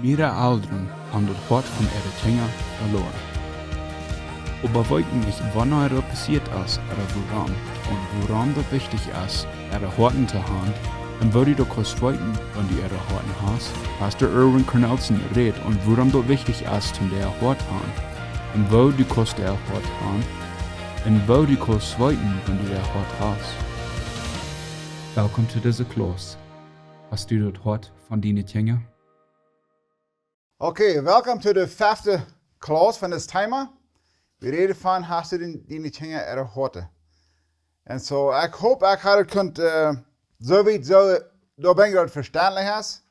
Mehrere ouderen haben das Wort von ihrer Kinder verloren. Aber wollten nicht, wann er passiert ist, oder woran, und woran das wichtig ist, ihre Horten zu haben, und wo du kannst weiten, wenn du ihre Horten hast. Pastor Erwin Cornelson redet, und woran das wichtig ist, zum der Hort haben, und wo du kannst der Hort haben, und wo du kannst weiten, wenn du der Hort hast. Willkommen zu dieser Klasse. Hast du das Hort von deinen Kinder? Okay, welkom to de vijfde klas van dit thema. We reden van, hast du die Dinge erhouden. En zo, ik hoop ik had het kunt, zo ben ik dat verstandelijk is.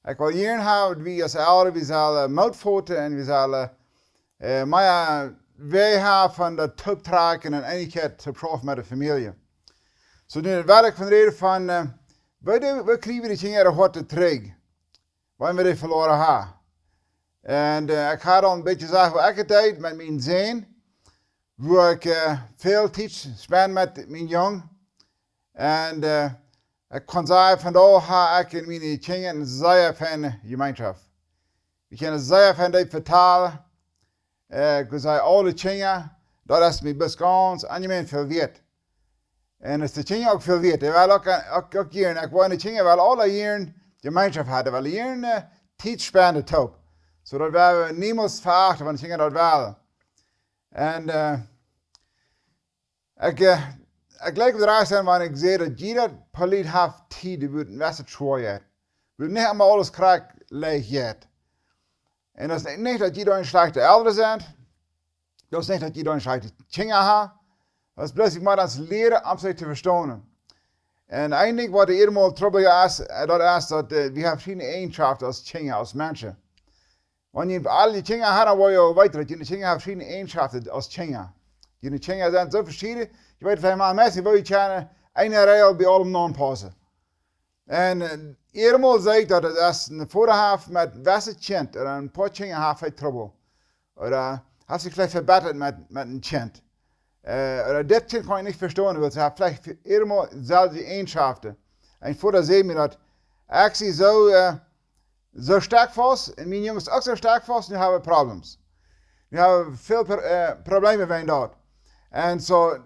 Ik wil hier hebben, wie als ouder, we zullen moedvoeten en we zullen, maar wij hebben van de toptraken en eenigheid te proeven met de familie. Zo nu wil ik van reden van, we krijgen die dingen erhouden terug. Wanneer we die verloren hebben. En ik ga dan een beetje zeggen wat ik het deed met mijn zoon. Waar ik veel tijd spend met mijn jong. En ik kan zeggen, vandaag heb ik in mijn kinderen een zeer fijne gemeenschap. We kunnen zeer van dit vertalen. Ik wil zeggen, alle kinderen, dat is mijn best en je bent veel weet. En als de kinderen ook veel weten, ik wil ook hier, ik wil de kinderen wel alle hier gemeenschap hadden, wel hier een tijd spenden top. Zodat we niemals verachten van de dingen dat willen. En ik lijk me eruit zijn wanneer ik zeg dat ieder poliet heeft tijd, die wordt best schwer. We niet allemaal alles krijgen leeg yet. En dat is niet dat iedereen slechte ouderen zijn. Dat is niet dat iedereen slechte dingen heeft. Dat is bloos, ik moet ons leren om zich te verstaan. En eindelijk wat er eenmaal trouble is, dat is dat we hebben geen eigenschap als dingen, als mensen. Wanneer je al die dingen hebt, dan word je al weten dat je de dingen hebt geen eigenschappen als dingen. Je dingen zijn zo verschillend. Je weet van mensen wil je kennen, een regel bij allemaal passen. En eenmaal zei ik dat als een vooraf met wessen kind, en een paar dingen heeft hij trouble. Of heeft zich vielleicht verbeterd met een kind. Oder dit kind kan je niet verstaan, want ze heeft vielleicht eenmaal dezelfde eigenschappen. En voordat zei me dat, ik zie zo sterk vast, en mijn jongens ook zo sterk vast, nu hebben we problemen. Nu hebben we veel problemen met dat. En zo,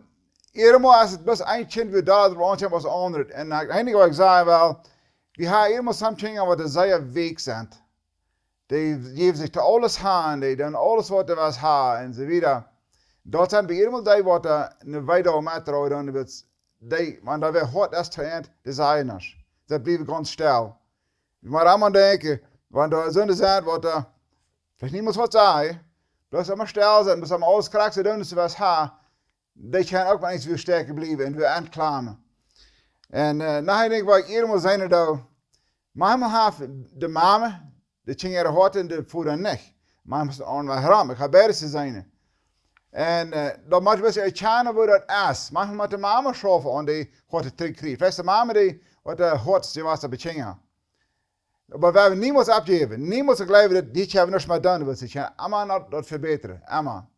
eenmaal als het best een kind weer daar rondje was anders. En eindelijk wat ik zei wel, we hebben eenmaal soms dingen wat zeer weak zijn. Die geven zich te alles aan, die doen alles wat er was haar, en zo verder. Dat zijn bij eenmaal die wat een wijde met doen, want dat weer hard is te eind, die zijn niet. Dat blijven ganz stil. Je moet allemaal denken, want er zijn zijn wat vielleicht niemand wat zeggen, bloos allemaal stil zijn, bloos allemaal alles krijgen ze doen, dus was haar, die gaan ook maar eens weer sterker blijven en weer aanklamen. En nou denk ik wat ik eenmaal zijn dat, manchmal heeft de mama, de kinderen hart en de voeder niet. Manchmal is het allemaal heram, ik ga beide zijn. En dan moet je best erkennen wat dat is. Manchmal moet de mama schaffen en die hart het terugkrijgen. Vielleicht de mama die wat de hart die was te bekingen. Maar we hebben niemand afgegeven. Niemand geloven dat dit hebben we nog maar gedaan. We zeggen, allemaal dat verbeteren. Allemaal.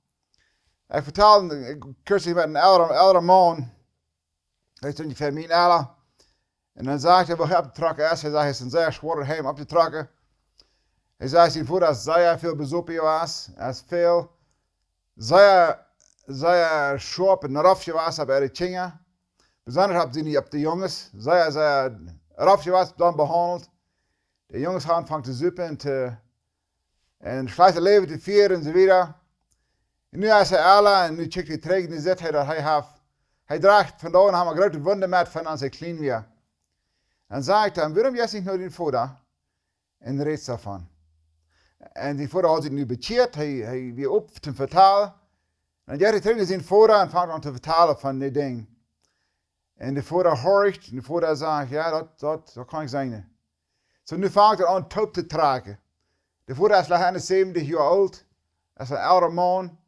Ik vertelde een cursus met een oudere man. Hij is ongeveer mijn ouder. En dan zei hij, wat hij op te trekken is. Hij zei, hij is een zeer schwaar heim op te trekken. Hij zei, zijn voet is zeer veel bezopen was. Hij is veel, zeer scherp en rafje was op de dingen. Bijzonder op de jongens. Zeer rafje was dan behandeld. De jongens gaan van te zoeken en slechte leven te vieren en zo verder. En nu is hij alle en nu checkt hij terug en nu zegt hij dat hij draagt vandaag een grote wonder met van als hij klein weer. En zegt hij, waarom jij niet naar die vader? En redt daarvan. En die vader had zich nu bekeerd, hij weer op te vertalen. En jij terug naar zijn vader en vangt aan te vertalen van die ding. En de vader hoort en de vader zegt, ja dat kan ik zijn. So nu vangt hij aan top te trekken. De vader is 71 jaar oud. Dat is een oude man.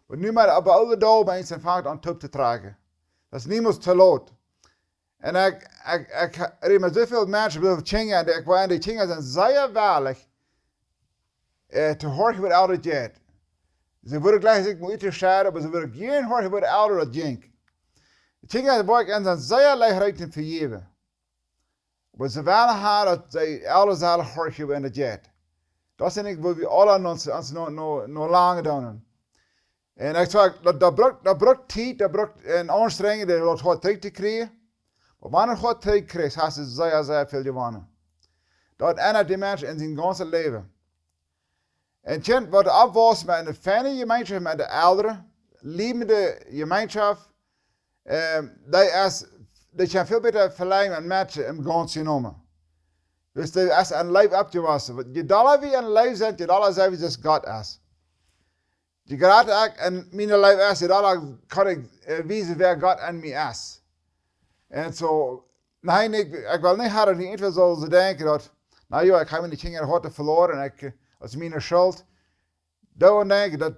Maar nu maar op alle dagen bij zijn vangt aan top te trekken. Dat is niemand te laat. En ik reed met zoveel mensen over dingen. En ik wou die dingen zijn zeer waarlijk. Te horen wat ouder gaat. Ze worden gleich zich moet scheiden, maar ze worden geen horen wat ouder dat jink. De dingen zijn zeer leicht te vergeven. Maar ze willen haar dat zij alles alle horen in de jet. Dat is niet wat we alle ons nog lange doen. En ik zeg, dat brukt tijd, dat brukt een aanstrenging, dat gaat tijd te krijgen. Maar wanneer God tijd krijgt, heeft het zeer veel gewonnen. Dat ändert die mensen in zijn ganze leven. En kind wordt afwas met een fijne gemeenschap met de ouderen, lievende gemeenschap. Die kan veel beter verleiden en matchen im ganzen genomen. Dus dat is een leven op te wassen. Je dollar wie een leven zijn, je dollar zijn wie das God is. Je gaat ook in mijn leven is, je dollar kan ik wijzen wer God in mij is. En zo, nee, ik wil niet hebben die entweder zullen ze denken dat, nou ja, ik heb mijn kinderen heute verloren en ik, als mijn schuld. Dan denken dat,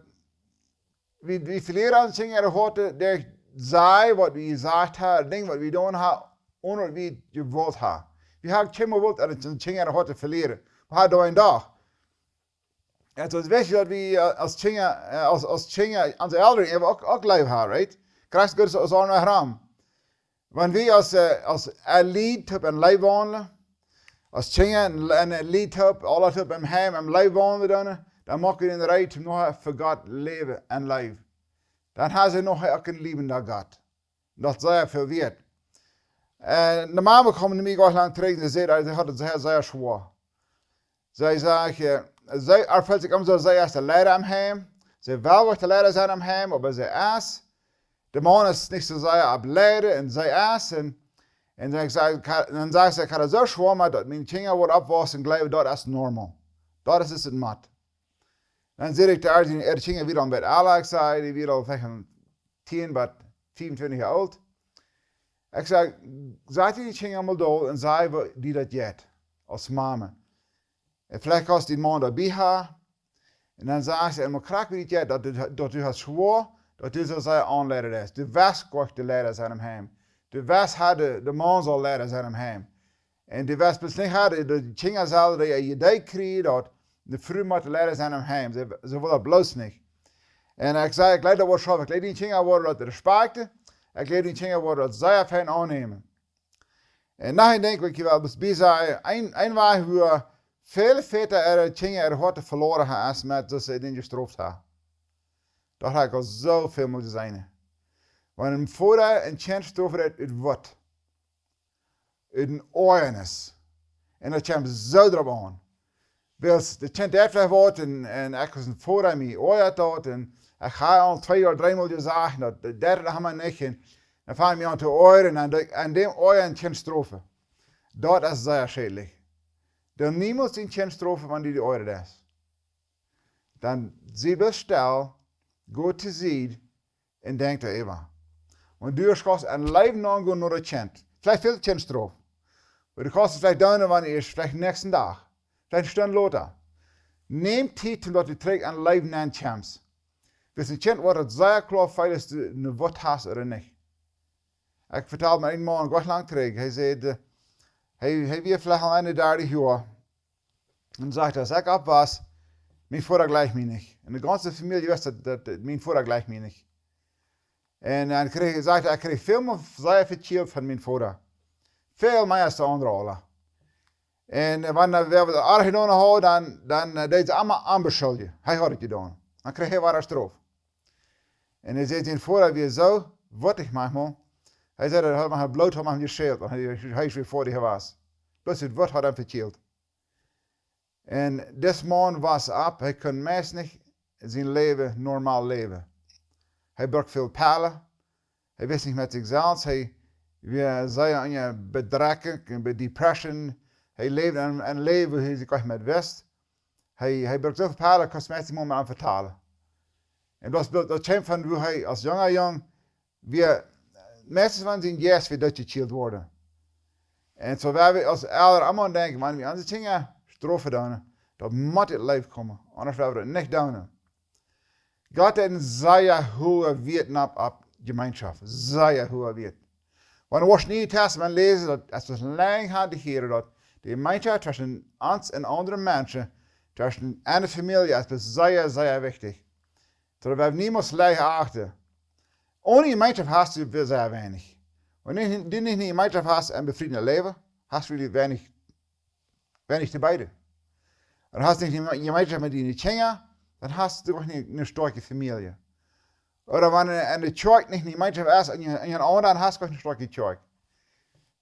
we verliezen aan kinderen heute, der zei wat we gezegd hebben, dingen wat we doen hebben, onder wat we gewild hebben. We hebben geen gewild dat de kinderen heute verliezen. We hebben door een dag. En zo weet je dat we als kinderen, onze ouderen ook leven hebben, right? Christus gaat ons ook naar hem. Wanneer we als lied op een leven wandelen, als kinderen een lied op, alles op een heim, een leven wandelen, dan maken we in de rij om nog voor God leven en leven. Dan hebben ze nog ook een lievende God. Dat zeer veel weet. En de mannen komen naar mij ook lang terug en zeiden, ze hadden het zeer zwaar. Zij zeggen, zij ervult zich om zo, zij is de leider am heim. Zij wil wat de leider zijn am heim, maar zij is. De man is niet zo zeer op leider en zij is. En dan zeggen ze, ik had het zo zwaar, maar dat mijn kinderen worden opwassen en geloven, dat is normaal. Dat is het mat. Dan zei ik daar, die kinderen weer al bij Alex, die weer al 10, maar 24 jaar oud. Ik zei, zet die kinderen allemaal door en zei die dat jet, als mama. En vielleicht kost die man daarbij haar. En dan zei ze, en maar krijg je niet jet, dat u had zwaar, dat u zo zei aanleider is. De west kocht de leider zijn hem heim. De west had de man zal leider zijn hem heim. En de west dus niet hadden, de kinderen zouden dat je idee krijgen, dat de vrouw moet de leider zijn hem heim. Ze willen dat bloos niet. En ik zei, ik leid dat wordt schaf. Ik leid die kinderen worden dat respecten. Ik leid die kinderen worden dat zij fijn aannemen. En dan denk ik wel, dus bij zei, een waar hoe veel vetter kinderen harte verloren hebben als met dat ze in gestraft hebben. Dat had ik al zoveel moeten zijn. Want een vader een kind gestraft uit wat? Uit een oornis. En dat komt zo erop aan. Wils de kind uitleg wordt en ik was een vader mij ooit tot en ik ga al 2 of 3 maal gezegd dat de derde hebben we niet en dan vangen we aan te oren en dem oren een kind straffen. Dat is zeer schädlich. Dan niemand een kind straffen wanneer die oren is. Dan zie je stil, goed te zien en denkt er even. Want du gaat een leven lang gaan naar het kind. Vielleicht veel kind straffen. Maar du gaat het vielleicht doen wanneer is, vielleicht nächsten dag. Vielleicht een stund later. Neem tijd omdat je terug een leven aan komt. Dus een kind wordt het zeer klaar feit als je een wat hast of niet. Ik vertelde me een man goed lang terug. Hij zei, hij weer vielleicht al 31 jaar. En zei, als ik op was, mijn vader gleicht mij niet. En de ganze familie wist dat mijn vader gleicht mij niet. En dan zei hij, ik kreeg veel meer zeer veel van mijn vader. Veel meer als de anderen alle. En wanneer we het aardig gedaan hadden, dan deed ze allemaal aanbeschuldigen. Hij had het gedaan. Dan kreeg hij waar straf. En hij zei zijn vader weer zo, wat ik manchmal. Hij zei dat hij bloot had hem gescheeld. Hij is weer voor die was. Dus het woord had hem verkeeld. En deze man was op. Hij kon meest niet zijn leven normaal leven. Hij brak veel pijlen. Hij wist niet met zichzelf. Hij zei aan je bedrekken, bij depression. Hij leefde een leven waar hij zich echt met wist. Hij brak zoveel pijlen, kon meest niet meer aan vertalen. En dat kwam van hoe hij als jong weer meestens van zijn yes weer dat gechild worden. En zo waar we als ouderen allemaal denken, man, we andere dingen straffen doen, dat moet het leven komen, anders willen we het niet doen. God heeft een zeer hoge weten op gemeenschap, zeer hoge weten. Wanneer we het Nieuwe Testament lezen, dat het is lang hard te horen dat de gemeenschap tussen ons en andere mensen, tussen een familie, is zeer, zeer wichtig. Zodat we niemand liggen achter. Ohne gemeenschap hast du sehr weinig. Wanneer je niet een gemeenschap hast en bevrienden leven, hast du weinig te beide. Und hast nicht die Gemeinschaft mit den Kindern, dann hast du auch nicht eine starke Familie. Oder wenn eine Kirche nicht die Gemeinschaft ist und einen anderen hast du auch eine starke Kirche.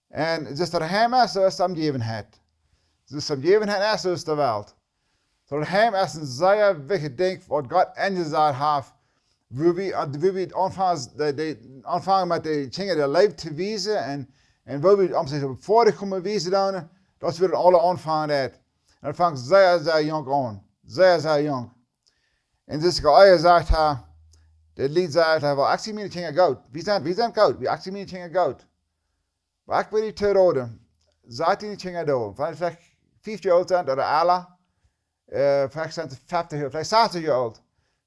Und es ist daheim ist, so ist die Umgebenheit. Es ist die Umgebenheit ist, so ist die Welt. So daheim ist ein sehr wichtiges Ding, was Gott angesagt hat, wo wir anfangen mit den Kindern der Leib zu wiesen und wo wir sich vor die kommen wiesen dann, das wird alle anfangen. Und dann fängt sehr, sehr jung an. Sehr, sehr jung. Und das ist gesagt, das Lied sagt, well, ik zie mijn dingen goed. Wie zijn goed? Ik zie mijn dingen goed. Maar ik wil die te roden. Zat die dingen door. Vielleicht 50 Jahre alt sind oder alle. Vielleicht sind sie 50 Jahre, vielleicht 60 Jahre alt.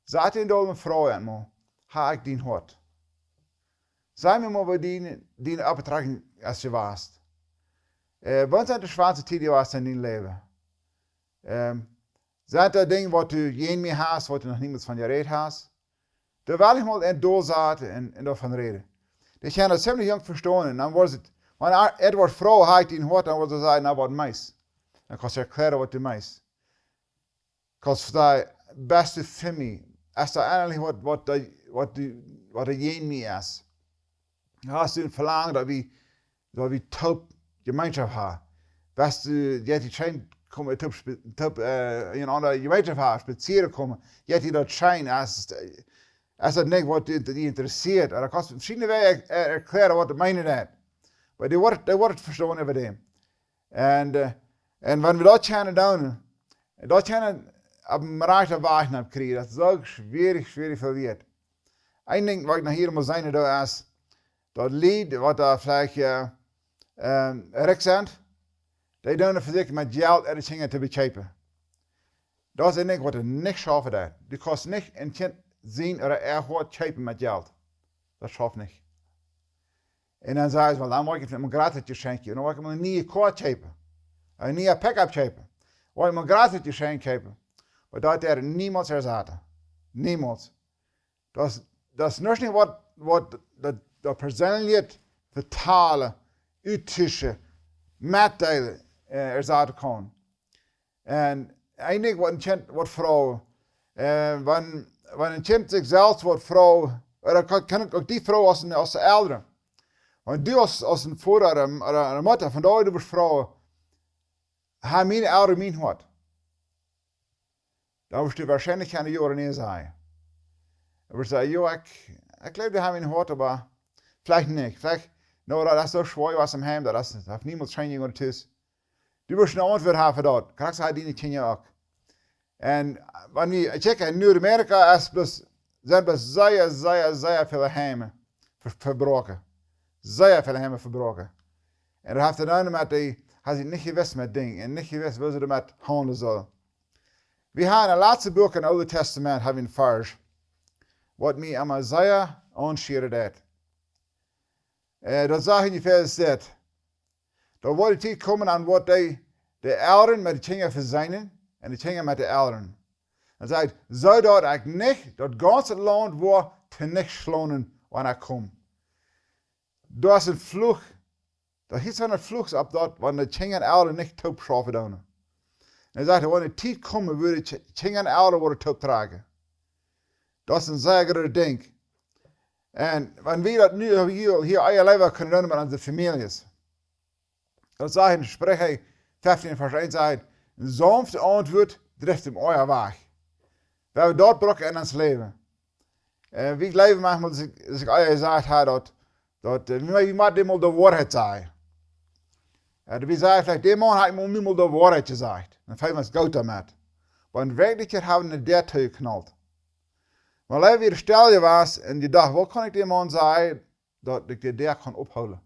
Zat die door een vrouw aan me. Ha ik die hart. Sei mir mal, wo die Abbetragung als je warst. Wann sind die schwarze Tiere, die warst in deinem Leben? Sind da Dinge, was du jeden mehr hast, was du noch niemals von dir redet hast? Da will ich mal in doorzaten en davon reden. Die gaan dat ziemlich jong verstaan. En dan was het, wanneer Edward vrouw had in hoort, dan was het zeggen, nou wat meis. Dan kan ze erklären wat de meis. Als de beste familie, als dat eigenlijk wat de jen mee is. Dan hast du een verlangen dat we top gemeenschap hebben. Was du, die trein komen top een andere gemeenschap hebben, spazieren komen. Die dat trein als dat niet wat die interesseert. En dan kan je verschillende wegen erklären wat de meinen is. Maar die wordt verstaan over dem. En wanneer we dat gaan doen, dat gaan op een rechte weg krijgen, dat is ook schwierig verweerd. Eén ding wat ik nog hier moet zijn, dat is dat lied wat daar vielleicht recht zijn, die doen het met geld en dingen te bekämpfen. Dat is een ding wat er niet schaffen dat. Die kost niet een kind zien oder hoort kämpfen met geld. Dat schafft niet. En dan zei ze, well, dan mag ik een gratis geschenk. Dan mag ik een nieuwe kort kämpfen. Een nieuwe pick-up kämpfen. Wil ik een gratis geschenk kämpfen. Maar dat er niemals erzaten. Niemals. Dat is niet wat dat persoonlijk vertalen, uittussen, metdelen erzaten kan. En eigenlijk wat een kind wordt vrouw, wanneer een kind zichzelf wordt vrouw, dan kan ik ook die vrouw als de ouderen. Want du als een vader of een moeder, vandaar du bent vrouw, ha mijn ouderen mijn hart. Dan wirst du wahrscheinlich keine Jahre nicht sein. Du wirst sagen, jo, ich glaube, die haben ihn hart, aber vielleicht nicht. Vielleicht, no, das ist so schwer, was im Heim, das hat niemals Training oder Tisch. Du wirst eine Antwort haben für dort. Kannst du halt die Kinder auch. Und wenn wir checken, in Nordamerika sind sehr viele Heime verbrochen. Sehr viele Heime verbrochen. Und da hat er dann mit die, hat sie nicht gewusst mit Dingen und nicht gewusst, wie sie damit handeln soll. Wir haben in laatste boek in het Oude Testament hebben een vers, wat mij aan Isaiah aanschiert dat. Dat zegt in die vers dit. Dan wordt de tijd komen aan wat de ouderen met de kinderen verzinnen en de kinderen met de ouderen. Dan zegt, zou dat ik niet, dat ganze land wordt te niks slonen wanneer ik kom. Dat is een vloek. Dat is een vloek op dat, wanneer de kinderen en ouderen niet top schaffen doen. En hij zegt, wanneer de tijd komt, wil de kinderen en ouderen worden top dragen. Dat is een zeer groot ding. En wanneer we dat nu hier eigen leven kunnen doen met onze families. Dat zegt in Spreuche 15 vers 1, zegt, een sanfte antwoord drijft hem euer weg. We hebben dat brokken in ons leven. En wie leven manchmal, als ik eigen gezegd heb, dat wie moet eenmaal de waarheid zeggen. En wie zeggen vielleicht, die man hat mir nu mal de waarheid gezegd. Dan fällt uns gut damit. Maar in werkelijkheid hebben we de deur geknald. Maar als weer stil je was en je dacht, wat kan ik die man zeggen, dat ik de deur kan ophouden.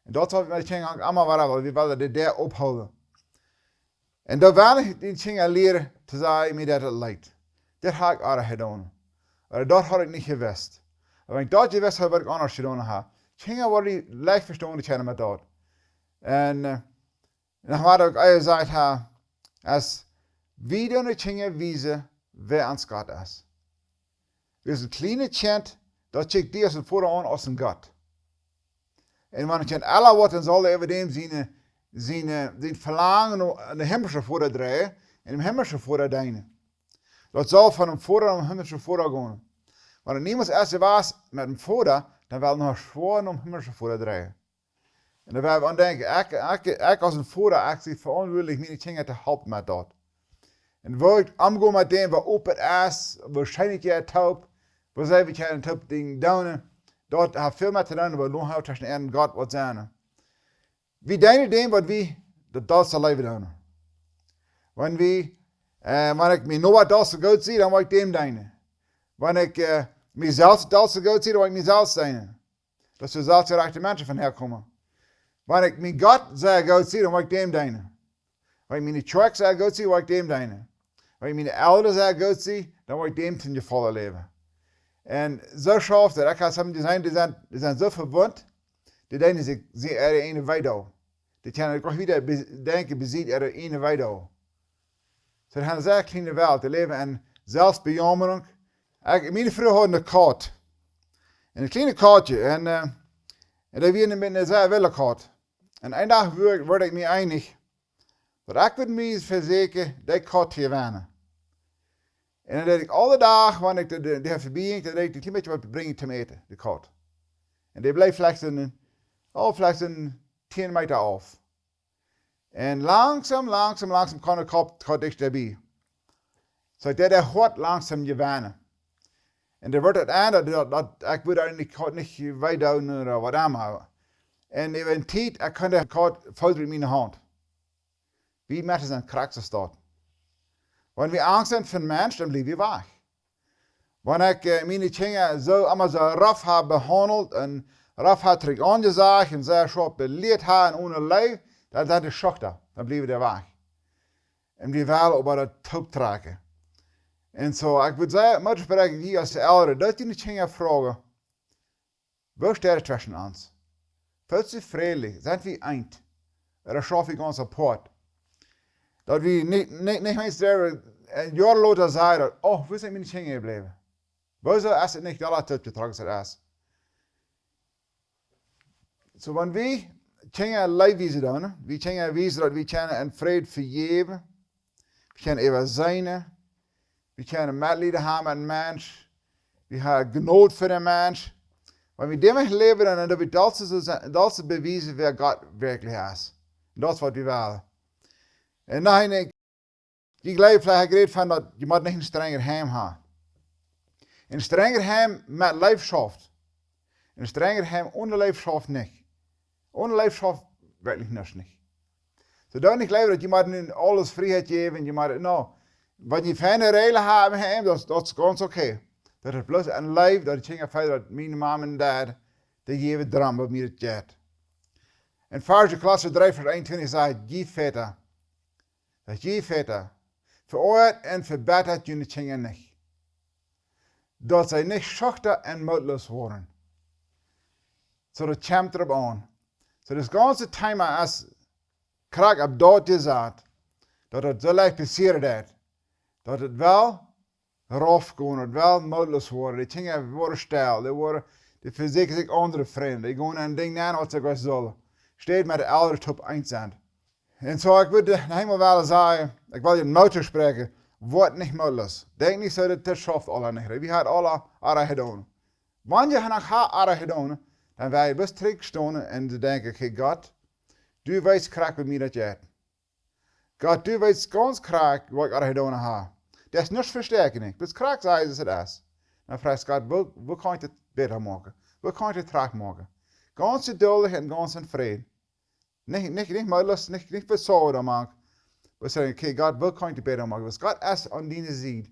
En dat zal ik met de kinderen allemaal waren, want we willen de deur ophouden. En dan wil ik die kinderen leren te zeggen, mij dat het leidt. Dat heb ik anders gedaan. Of dat had ik niet gewist. Als ik dat gewist had, wat ik anders gedaan had. Kinderen worden leicht verstaan kennen met dat. En dan had ik gezegd, als wie doen de kinderen wijzen, wer ons God is. Dus een kleine kind, dat checkt die als een vooraan als een God. En wanneer je alle wat en zal even dem zijn verlangen aan de hemelse voordeel draaien, in dem himmlische Vader dienen. Dat zal van dem Vader naar dem himmlische Vader gaan. Want niemand eerst was met dem Vader, dan wil nog schwaar naar dem himmlische Vader draaien. En dan wil we aan denken, ik als een Vader, ik zie verantwoordelijk mijn kinderen te helpen met dat. En wil ik omgaan met dem, wat open is, waarschijnlijk je taub, waar zij wat je een taub ding doen, dat heeft veel met te doen, wat nog tussen en God wat zijn. Wie dienen dem, wat wie, dat zal leven doen. Wanneer ik me nog wat zo goed zie, dan wil ik dem dienen. Wanneer ik mezelf dat zo goed zie, dan wil ik mezelf dienen. Dat ze zelfs de rechte mensen van herkomen. Wanneer ik me God zo goed zie, dan wil ik dem dienen. Wanneer ik mijn kerk zo goed zie, wil ik dem dienen. Wanneer ik mijn ouders zo goed zie, dan wil ik dem ten gevallen leven. En zo schaf dat. Ik had samen die zijn zo verwond, die denken ze er een weidou. Die kunnen ook weer denken, beziet er een weidou. Ze hebben een zeer kleine wereld te leven en zelfsbejammering. Mijn vrouw had een kat. Een kleine katje. En dat weer met een zeer wilde kat. En een dag word ik me einig. Dat ik met me verzekeren, dat kat hier wonen. En dan deed ik alle dagen, wanneer ik de voorbij ging, dan deed ik een klein beetje wat brengen te eten, de kat. En die bleef slechts een 10 meter af. En langzaam kwam de kat dichterbij. Zo dat hij hoort langzaam gewannen. En er wordt het einde dat ik wil daar niet wegdoen of wat aanhouden. En in een tijd, ik kon de kat fout in mijn hand. Wie met zijn krachten staat. Wanneer we angst zijn voor mensen, dan blijven we weg. Wanneer ik mijn kinderen allemaal zo raf heb behandeld en raf heb terug aangezegd en zo schop beleerd heb en ohne lijf, dan zijn de schochten. Dan blijven we weg. En die willen op dat top trekken. En zo, ik wil zeggen, moet spreken hier als de ouderen, dat je de kinderen vragen, waar staat het tussen ons? Voelt ze vredelijk? Zijn we eind? Er schaf ik ons apart. Dat we niet mensen een jaar later zeggen, oh, waar zijn mijn kinderen gebleven? Waar is het niet alle tijd getrokken is? Zo, wanneer we kinderen leefwijze doen, we kinderen wijzen dat we kunnen een vrede vergeven, we kunnen even zijn, we kunnen medelijden hebben met een mens, we hebben genood voor een mens. Wanneer we daarmee leven, dan dat we dat bewijzen wie God werkelijk is. Dat is wat we willen. En dan denk ik geloof vielleicht van dat je moet niet een strenger heim hebben. Een strenger heim met leefschaft. Een strenger heim ohne leefschaft niet. Ohne leefschaft werkelijk niet. So dan ik geloof dat je moet nu alles vrijheid geven. Je moet, nou, wat je fijne regelen hebben heim, dat is ganz oké. Dat is plus een leef, dat ik ging verder dat mijn mama en dad, die geven dram wat mij het gaat. En Vader klasse 3 vers 21 zegt, je vader. Dat je vader. Veroordeeld en verbeterd jullie dingen niet. Dat zij niet schuchter en moedeloos worden. Zo dat komt erop aan. Zo das ganze thema als krak op dat gezegd. Dat het zo leicht passeren dat. Dat het wel rof gaan, het wel moedeloos worden. Die dingen worden stil. Die verzekeren zich andere vrienden. Die gaan een ding na wat ze gaan zullen. Steeds met de ouders top 1 zijn. En zo, ik wil helemaal wel zeggen, ik wil je een motor spreken, word niet moedeloos. Denk niet zo dat het schaft alle niet. We hebben alle gedaan. Wanneer je nog alle gedaan, dan wil je best terugstaan en denken, oké, God, du weet krak met mij dat je hebt. God, du weet ganz krak wat ik alle gedaan heb. Dat is niet versterken, niet. Dus krak zeggen ze het is. Dan vraagt God, hoe kan je het beter maken? Hoe kan je het traag maken? Ganz geduldig en ganz in vrede. Niet moedeloos, niet bezorgd maken. We zeggen, oké, God, hoe kan je het beter maken? Dus God is aan die zijde.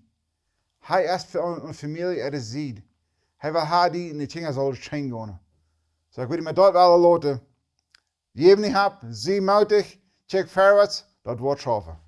Hij is voor onze familie aan de zijde. Hij wil haar die in de dingen zullen schijnen. So ik wil met dat wel laten. Je hebt niet hebt, zie moutig, check voorwaarts, dat wordt schaffen.